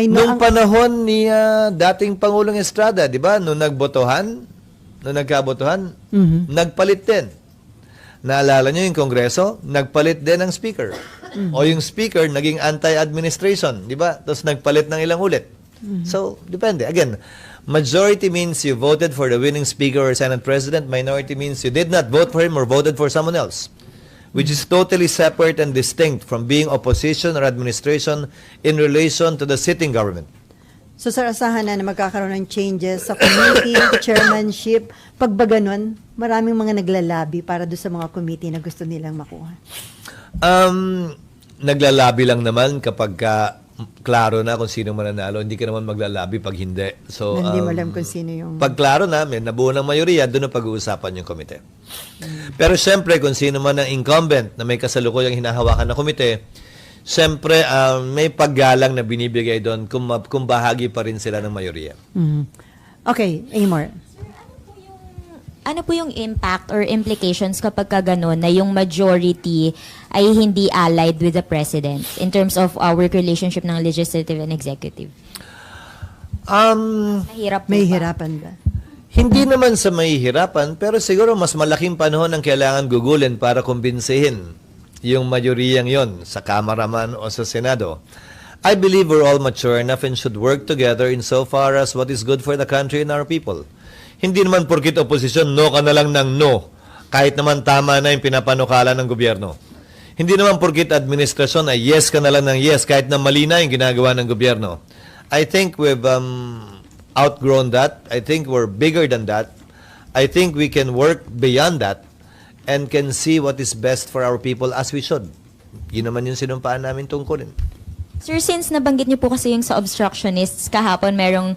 Nung panahon ni dating Pangulong Estrada, di ba? Nung nagkabotohan, nagpalit din. Naalala nyo yung Kongreso, nagpalit din ng speaker. O yung speaker, naging anti-administration, di ba? Tapos nagpalit ng ilang ulit. So, depende. Again, majority means you voted for the winning speaker or Senate President. Minority means you did not vote for him or voted for someone else, which is totally separate and distinct from being opposition or administration in relation to the sitting government. So sir, asahan na magkakaroon ng changes sa committee, chairmanship. Pag ba ganun, maraming mga naglalabi para doon sa mga committee na gusto nilang makuha. Naglalabi lang naman kapag klaro na kung sino mananalo. Hindi ka naman maglalabi pag hindi. So, Hindi mo alam kung sino yung... pag klaro na, may nabuo ng mayoriya, doon na pag-uusapan yung komite. Pero siyempre, kung sino man ang incumbent na may kasalukuyang hinahawakan na komite, siyempre, may paggalang na binibigay doon kung bahagi pa rin sila ng mayoriya. Okay, Amor. Ano po yung impact or implications kapag ganun na yung majority ay hindi allied with the president in terms of our relationship ng legislative and executive? Mahirap po May ba? hirapan ba? Hindi naman sa mahihirapan, pero siguro mas malaking panahon ang kailangan gugulin para kumbinsihin yung majoriyang yon sa Kamara man o sa Senado. I believe we're all mature enough and should work together insofar as what is good for the country and our people. Hindi naman porkit oposisyon, no ka na lang ng no, kahit naman tama na yung pinapanukala ng gobyerno. Hindi naman porkit administrasyon ay yes ka na lang ng yes, kahit na mali na yung ginagawa ng gobyerno. I think we've outgrown that. I think we're bigger than that. I think we can work beyond that and can see what is best for our people as we should. Yun naman yung sinumpaan namin tungkulin. Sir, since nabanggit niyo po kasi yung sa obstructionists, kahapon merong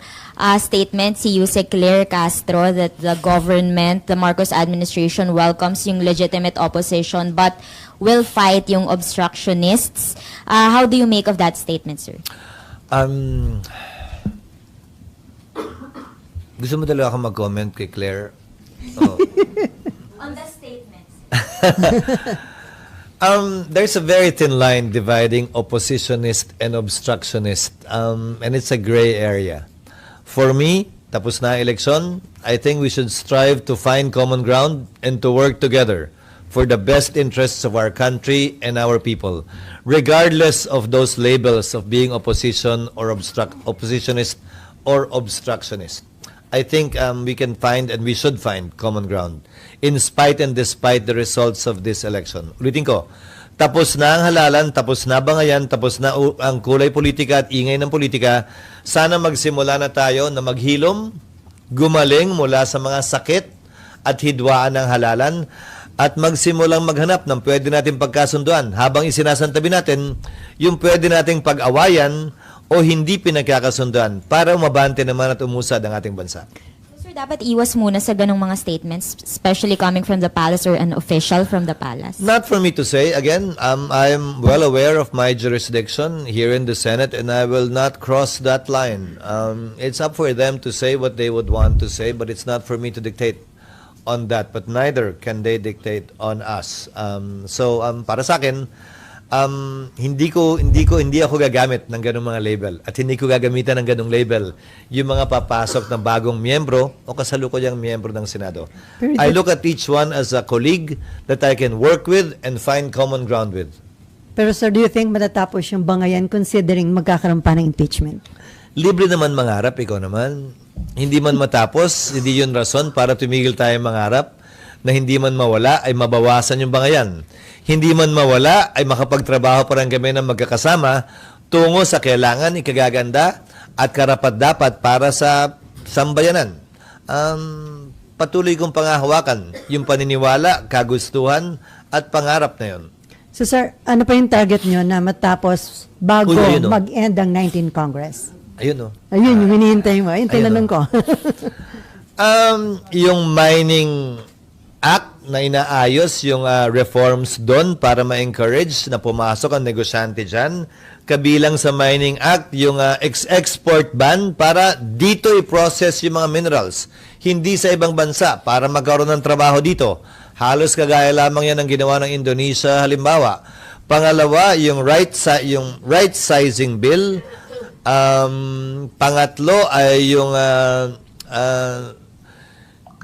statement si Yusek Claire Castro that the government, the Marcos administration welcomes yung legitimate opposition but will fight yung obstructionists. How do you make of that statement, sir? Gusto mo talaga ako mag-comment kay Claire? Oh. On the statements. There's a very thin line dividing oppositionist and obstructionist, and it's a gray area. For me, tapos na ang eleksyon, I think we should strive to find common ground and to work together for the best interests of our country and our people, regardless of those labels of being opposition or oppositionist or obstructionist. I think we can find and we should find common ground in spite and despite the results of this election. Ulitin ko, tapos na ang halalan, tapos na bangayan, tapos na ang kulay politika at ingay ng politika. Sana magsimula na tayo na maghilom, gumaling mula sa mga sakit at hidwaan ng halalan at magsimulang maghanap ng pwede nating pagkasunduan habang isinasantabi natin yung pwede nating pag-awayan o hindi pinagkakasunduan para umabante naman at umusad ang ating bansa. Sir, dapat iwas muna sa ganong mga statements, especially coming from the palace or an official from the palace. Not for me to say. Again, I'm well aware of my jurisdiction here in the Senate and I will not cross that line. It's up for them to say what they would want to say, but it's not for me to dictate on that. But neither can they dictate on us. So para sa akin, hindi ako gagamit ng ganung mga label at hindi ko gagamitan ng ganung label yung mga papasok na bagong miyembro o kasalukuyang miyembro ng Senado. I look at each one as a colleague that I can work with and find common ground with. Pero sir, do you think matatapos yung bangayan considering magkakaroon pa ng impeachment? Libre naman mangarap, ikaw naman. Hindi man matapos, hindi yun rason para tumigil tayo mangarap na hindi man mawala ay mabawasan yung bangayan. Hindi man mawala ay makapagtrabaho pa rin kami ng magkakasama tungo sa kailangan, ikagaganda at karapat-dapat para sa sambayanan. Patuloy kong pangahawakan yung paniniwala, kagustuhan at pangarap na yun. So sir, ano pa yung target nyo na matapos bago Uy, ayun, mag-end ang 19th Congress? Ayun, oh. Ayun, yung hinihintay mo. Ayun, tinanong ko. Yung mining act na inaayos yung reforms doon para ma-encourage na pumasok ang negosyante dyan. Kabilang sa mining act, yung export ban para dito i-process yung mga minerals. Hindi sa ibang bansa para magkaroon ng trabaho dito. Halos kagaya lamang yan ang ginawa ng Indonesia halimbawa. Pangalawa, yung right sizing bill. Pangatlo ay yung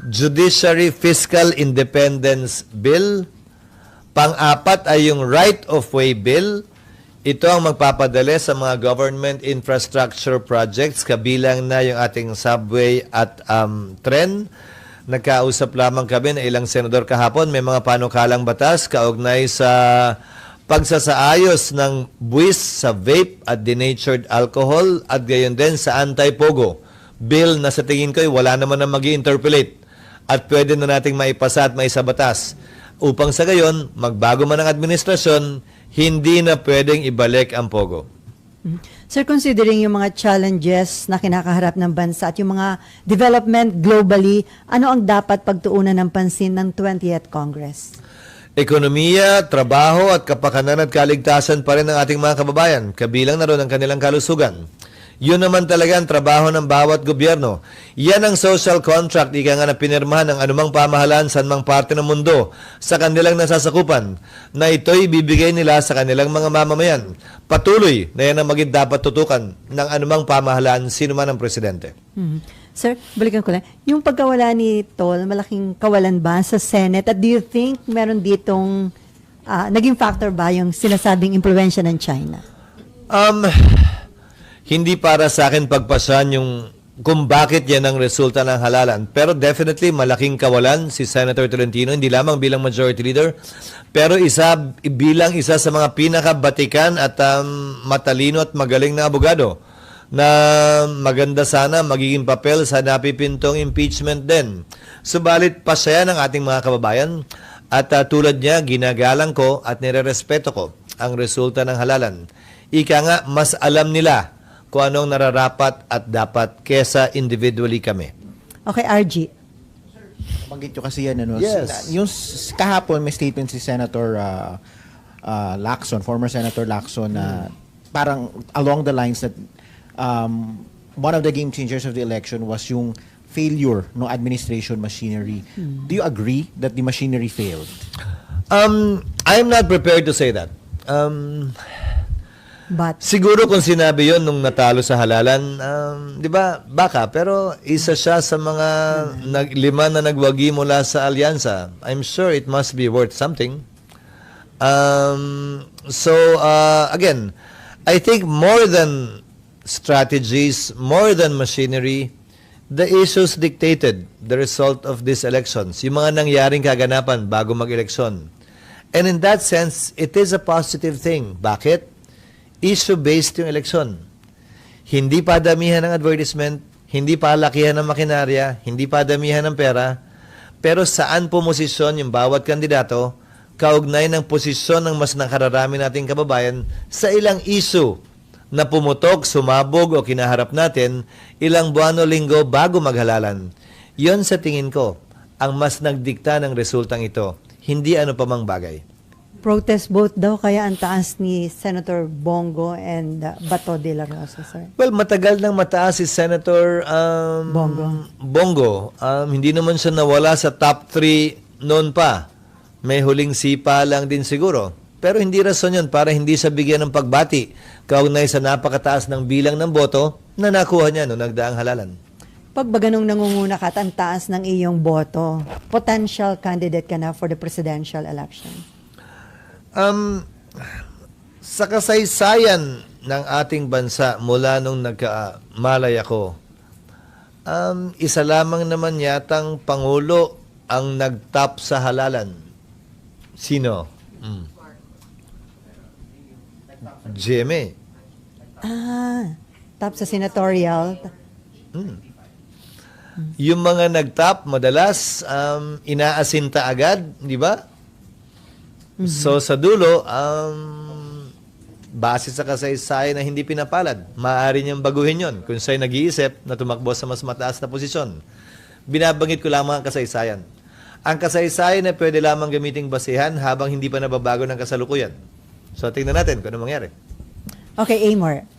Judiciary Fiscal Independence Bill. Pang-apat ay yung Right-of-Way Bill. Ito ang magpapadali sa mga government infrastructure projects, kabilang na yung ating subway at tren. Nagkausap lamang kami na ilang senador kahapon, may mga panukalang batas kaugnay sa pagsasaayos ng buwis sa vape at denatured alcohol at gayon din sa anti-pogo bill na sa tingin ko wala naman na mag-interpolate at pwede na nating maipasa at maisabatas upang sa gayon, magbago man ang administrasyon, hindi na pwedeng ibalik ang pogo. Sir, considering yung mga challenges na kinakaharap ng bansa at yung mga development globally, ano ang dapat pagtuunan ng pansin ng 20th Congress? Ekonomiya, trabaho at kapakanan at kaligtasan pa rin ng ating mga kababayan, kabilang na rin ang kanilang kalusugan. Yun naman talaga ang trabaho ng bawat gobyerno. Yan ang social contract, ika nga na pinirmahan ng anumang pamahalaan sa anumang parte ng mundo sa kanilang nasasakupan, na ito'y bibigay nila sa kanilang mga mamamayan. Patuloy na yan ang maging dapat tutukan ng anumang pamahalaan, sino man ang presidente. Sir, balikan ko lang. Yung pagkawala ni Tol, malaking kawalan ba sa Senate? At do you think meron ditong naging factor ba yung sinasabing impluensya ng China? Hindi para sa akin pagpasan yung kung bakit yan ang resulta ng halalan. Pero definitely malaking kawalan si Senator Tolentino, hindi lamang bilang majority leader, pero bilang isa sa mga pinakabatikan at matalino at magaling na abogado na maganda sana magiging papel sa napipintong impeachment din. Subalit pasaya ng ating mga kababayan at tulad niya, ginagalang ko at nirerespeto ko ang resulta ng halalan. Ika nga, mas alam nila kung anong nararapat at dapat kesa individually kami. Okay, RG. Banggit nyo kasi yan, ano? Yes. Yung kahapon may statement si Senator Lacson, former Senator Lacson, na parang along the lines that one of the game changers of the election was yung failure no administration machinery. Do you agree that the machinery failed? I'm not prepared to say that. But Siguro kung sinabi yon nung natalo sa halalan, di ba, baka, pero isa siya sa mga lima na nagwagi mula sa alyansa. I'm sure it must be worth something. Again, I think more than strategies, more than machinery, the issues dictated the result of these elections. Yung mga nangyaring kaganapan bago mag-eleksyon. And in that sense, it is a positive thing. Bakit? Issue-based yung eleksyon. Hindi pa damihan ng advertisement, hindi pa lakihan ng makinarya, hindi pa damihan ng pera, pero saan pumosisyon yung bawat kandidato, kaugnay ng posisyon ng mas nakararami nating kababayan sa ilang issue na pumutok, sumabog o kinaharap natin ilang buwan o linggo bago maghalalan. Yon sa tingin ko ang mas nagdikta ng resultang ito, hindi ano pa mang bagay. protest vote daw, kaya ang taas ni Senator Bongo and Bato de la Rosa, sir. Well, matagal nang mataas si Senator Bongo. Hindi naman siya nawala sa top 3 noon pa. May huling sipa lang din siguro. Pero hindi rason yun para hindi siya bigyan ng pagbati kaugnay sa napakataas ng bilang ng boto na nakuha niya noong nagdaang halalan. Pag ba ganung nangunguna ka at ang taas ng iyong boto, potential candidate ka na for the presidential election? Sa kasaysayan ng ating bansa mula nung nagkamalay ako, isa lamang naman yatang Pangulo ang nagtap sa halalan. Sino? GMA. Top sa senatorial. Yung mga nagtap, madalas inaasinta agad, di ba? So sa dulo, base sa kasaysayan na hindi pinapalad, maaari niyang baguhin yon kung siya'y nag-iisip na tumakbo sa mas mataas na posisyon. Binabangit ko lamang ang kasaysayan. Ang kasaysayan na pwede lamang gamiting basihan habang hindi pa nababago ng kasalukuyan. So tingnan natin kung ano mangyari. Okay, Amor.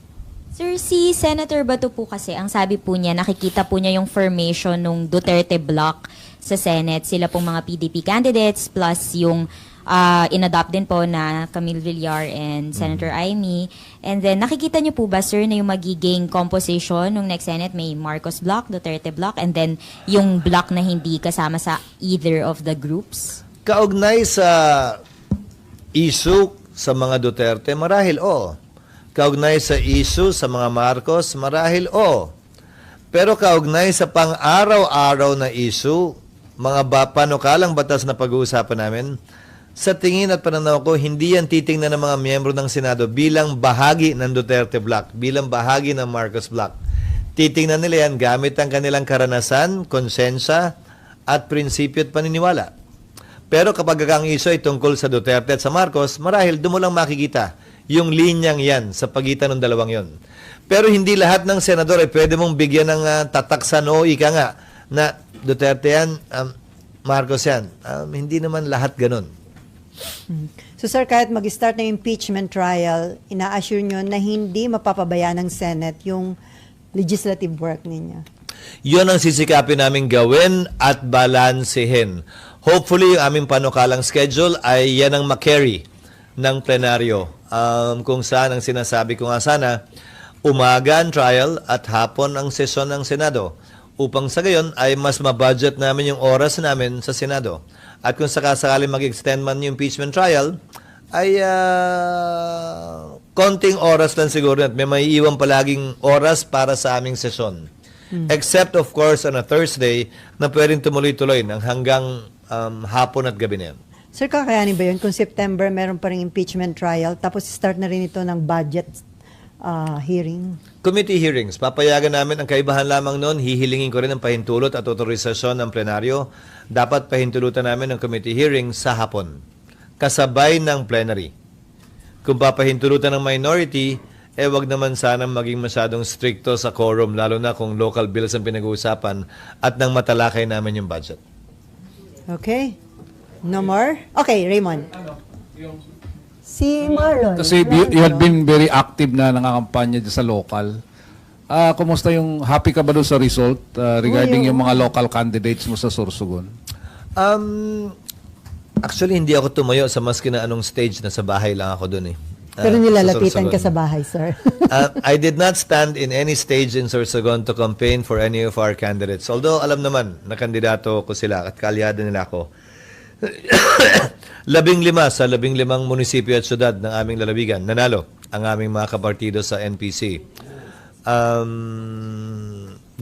Sir, si Senator Bato po kasi, ang sabi po niya, nakikita po niya yung formation ng Duterte block sa Senate. Sila pong mga PDP candidates plus yung inadopt din po na Camille Villar and Senator Amy. And then, nakikita niyo po ba, sir, na yung magiging composition ng next Senate may Marcos block, Duterte block, and then yung block na hindi kasama sa either of the groups? Kaugnay sa issue sa mga Duterte, marahil Kaugnay sa issue sa mga Marcos, marahil Pero kaugnay sa pang-araw-araw na issue, mga panukalang batas na pag-uusapan namin, sa tingin at pananaw ko, hindi yan titingnan ng mga miyembro ng Senado bilang bahagi ng Duterte Block, bilang bahagi ng Marcos Block. Titingnan nila yan gamit ang kanilang karanasan, konsensya, at prinsipyo at paniniwala. Pero kapag ang iso ay tungkol sa Duterte at sa Marcos, marahil doon mo lang makikita yung linyang yan sa pagitan ng dalawang yon. Pero hindi lahat ng senador ay pwede mong bigyan ng tataksan o ika nga na Duterte yan, Marcos yan. Hindi naman lahat ganun. So sir, kahit mag-start na impeachment trial, ina-assure nyo na hindi mapapabayaan ng Senate yung legislative work ninyo. Yun ang sisikapin namin gawin at balansehin. Hopefully, yung aming panukalang schedule ay yan ang makarry ng plenaryo. Kung saan ang sinasabi ko nga sana, umaga ang trial at hapon ang sesyon ng Senado. Upang sa gayon ay mas mabudget namin yung oras namin sa Senado. At kung sakasakali mag-extend man yung impeachment trial, ay konting oras lang siguro at may maiiwan palaging oras para sa aming sesyon. Except of course on a Thursday na pwedeng tumuloy-tuloy ng hanggang hapon at gabi na yan. Sir, kakayanin ba yun kung September meron pa rin impeachment trial tapos start na rin ito ng budget hearing? Committee hearings. Papayagan namin ang kaibahan lamang noon. Hihilingin ko rin ang pahintulot at otorisasyon ng plenaryo. Dapat pahintulutan namin ang committee hearing sa hapon. Kasabay ng plenary. Kung papahintulutan ng minority, wag naman sanang maging masyadong stricto sa quorum, lalo na kung local bills ang pinag-uusapan at nang matalakay namin yung budget. Okay. No more? Okay, Raymond. Si Marlon. Kasi you had been very active na nangangampanya dyan sa local. Kumusta yung, happy ka ba doon sa result regarding yung mga local candidates mo sa Sorsogon? Actually, hindi ako tumayo sa maski na anong stage na sa bahay lang ako doon eh. Pero nilalapitan sa ka sa bahay, sir. I did not stand in any stage in Sorsogon to campaign for any of our candidates. Although alam naman na kandidato ko sila at kaalyado nila ako. 15 sa 15 munisipyo at syudad ng aming lalawigan, nanalo ang aming mga kapartido sa NPC.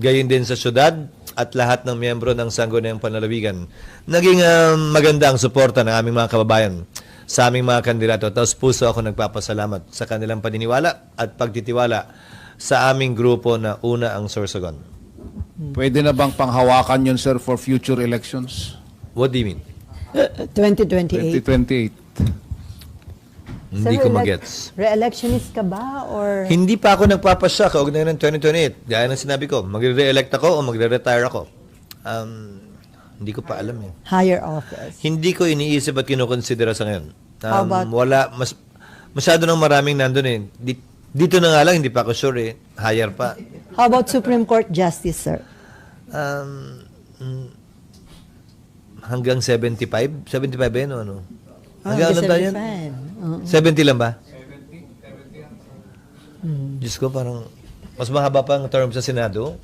Gayon din sa syudad at lahat ng miyembro ng Sangguniang Panlalawigan. Naging maganda ang suporta ng aming mga kababayan sa aming mga kandidato. Tapos puso ako nagpapasalamat sa kanilang paniniwala at pagtitiwala sa aming grupo na una ang Sorsogon. Pwede na bang panghawakan yun, sir, for future elections? What do you mean? 2028. 2028. Hindi ko magets. Re-electionist ka ba? Or Hindi pa ako nagpapasya kaugnay ng 2028. Gaya ng sinabi ko, magre-re-elect ako o magre-retire ako. Hindi ko pa alam eh. higher office? Hindi ko iniisip at kinukonsidera sa ngayon. How about- Masyado nang maraming nandun eh. Dito na nga lang, hindi pa ako sure eh. Higher pa. How about Supreme Court Justice, sir? Hanggang 75? 75 ba yun o ano? Hanggang ano tayo yan? 70 lang ba? 70. Diyos ko, parang mas mahaba pa ang term sa Senado.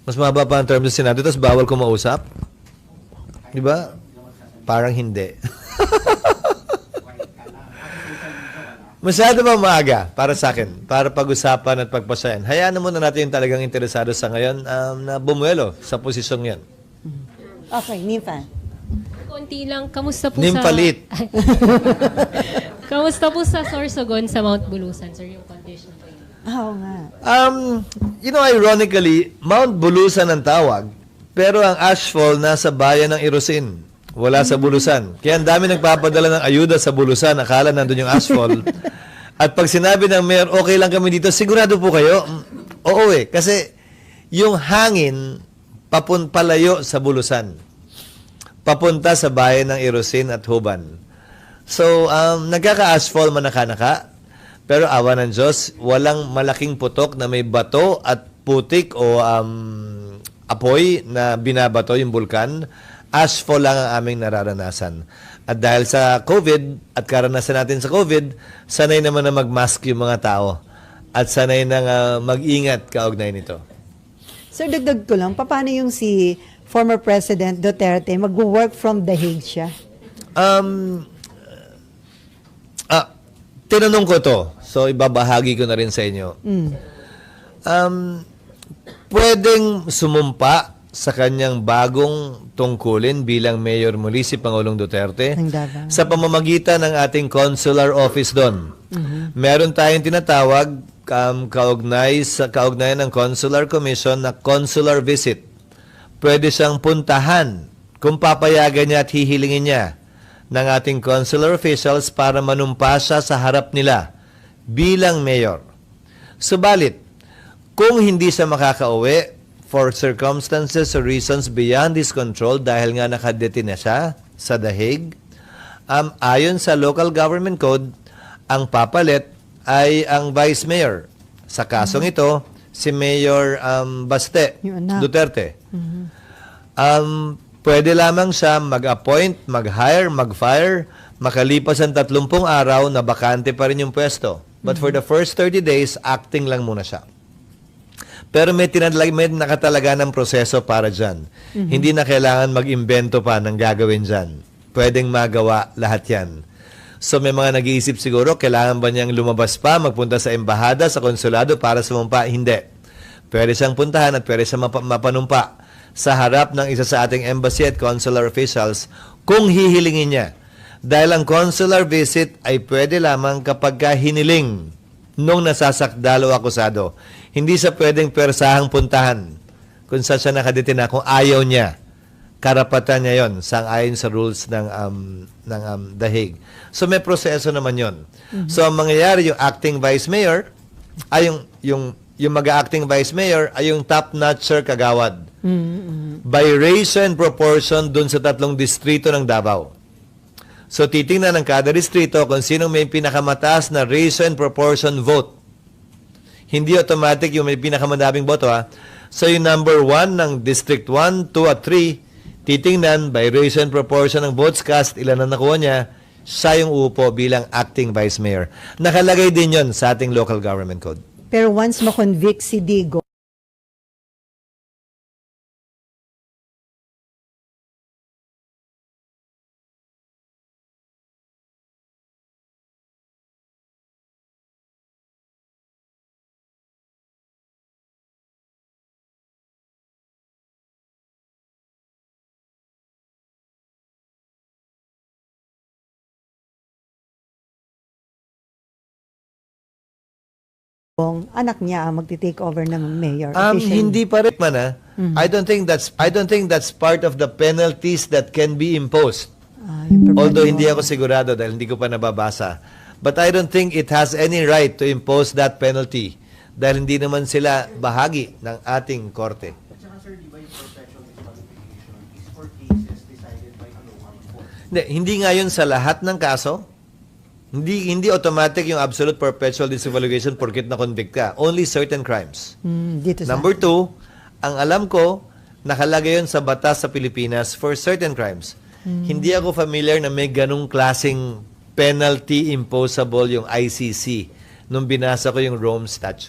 Mas mahaba pa ang term sa Senado, tapos bawal ko mausap. Di ba? Parang hindi. Masyado ba maaga para sa akin? Para pag-usapan at pagpasayan. Hayaan na muna natin yung talagang interesado sa ngayon na bumuelo sa posisyong yan. Okay, Nympha. Konti lang, kamusta po Nymphalit. Kamusta po sa Sorsogon sa Mount Bulusan, sir, yung condition po yun? Oo nga. Ironically, Mount Bulusan ang tawag, pero ang ashfall nasa bayan ng Irosin. Wala sa Bulusan. Kaya ang dami nagpapadala ng ayuda sa Bulusan, akala nandun yung ashfall. At pag sinabi ng mayor, okay lang kami dito, sigurado po kayo? Oo eh, kasi yung hangin palayo sa Bulusan. Papunta sa bayan ng Irosin at Huban. So, nagkaka-asphalt manaka-naka, pero awa ng Diyos, walang malaking putok na may bato at putik o apoy na binabato yung bulkan. Asphalt lang ang aming nararanasan. At dahil sa COVID at karanasan natin sa COVID, sanay naman na mag-mask yung mga tao. At sanay na mag-ingat kaugnay nito. Sir, dagdag ko lang, paano yung si former President Duterte mag-work from The Hague siya? Tinanong ko to, so ibabahagi ko na rin sa inyo. Pwedeng sumumpa sa kanyang bagong tungkulin bilang mayor muli si Pangulong Duterte Ng Davao. sa pamamagitan ng ating consular office doon. Meron tayong tinatawag kaugnayan ng Consular Commission na consular visit. Pwede siyang puntahan kung papayagan niya at hihilingin niya ng ating consular officials para manumpa siya sa harap nila bilang mayor. Subalit, kung hindi siya makakauwi for circumstances or reasons beyond his control dahil nga nakadetain na siya sa The Hague, ayon sa local government code, ang papalit ay ang vice mayor. Sa kasong ito, si Mayor Baste Yung anak. Duterte. Pwede lamang siya mag-appoint, mag-hire, mag-fire, makalipas ang 30 araw na bakante pa rin yung pwesto. But for the first 30 days, acting lang muna siya. Pero may nakatalaga ng proseso para dyan. Hindi na kailangan mag-imbento pa ng gagawin dyan. Pwedeng magawa lahat yan. So may mga nag-iisip siguro, kailangan ba niyang lumabas pa, magpunta sa embahada, sa konsulado para sumumpa? Hindi. Pwede siyang puntahan at pwede siyang mapanumpa sa harap ng isa sa ating embassy at consular officials kung hihilingin niya. Dahil ang consular visit ay pwede lamang kapag hiniling nung nasasakdalo o akusado. Hindi siya pwedeng persahang puntahan kung saan siya nakadetina kung ayaw niya. Karapatan niya yon sang-ayon sa rules ng The Hague. So may proseso naman yon. So ang mangyayari, yung acting vice mayor ay yung mag-acting vice mayor ay yung top-notcher kagawad. By ratio and proportion dun sa 3 distrito ng Davao. So titingnan ng kada distrito kung sinong may pinakamataas na ratio and proportion vote. Hindi automatic yung may pinakamadaming boto ha. So yung number 1 ng District 1, 2 at 3, titingnan by ratio and proportion ng votes cast, ilan na nakuha niya, siya yung uupo bilang acting vice mayor. Nakalagay din yon sa ating local government code. Pero once ma-convict si Digo, anak niya ang magti-take over ng mayor. officially. Hindi pa rin man ha. I don't think that's part of the penalties that can be imposed. Although hindi ako sigurado dahil hindi ko pa nababasa. But I don't think it has any right to impose that penalty dahil hindi naman sila bahagi ng ating korte. Hindi nga yun sa lahat ng kaso. Hindi automatic yung absolute perpetual disqualification porket na-convict ka. Only certain crimes. Dito sa Number 2, ang alam ko, nakalagay yun sa batas sa Pilipinas for certain crimes. Hindi ako familiar na may ganung klaseng penalty imposable yung ICC nung binasa ko yung Rome Statute.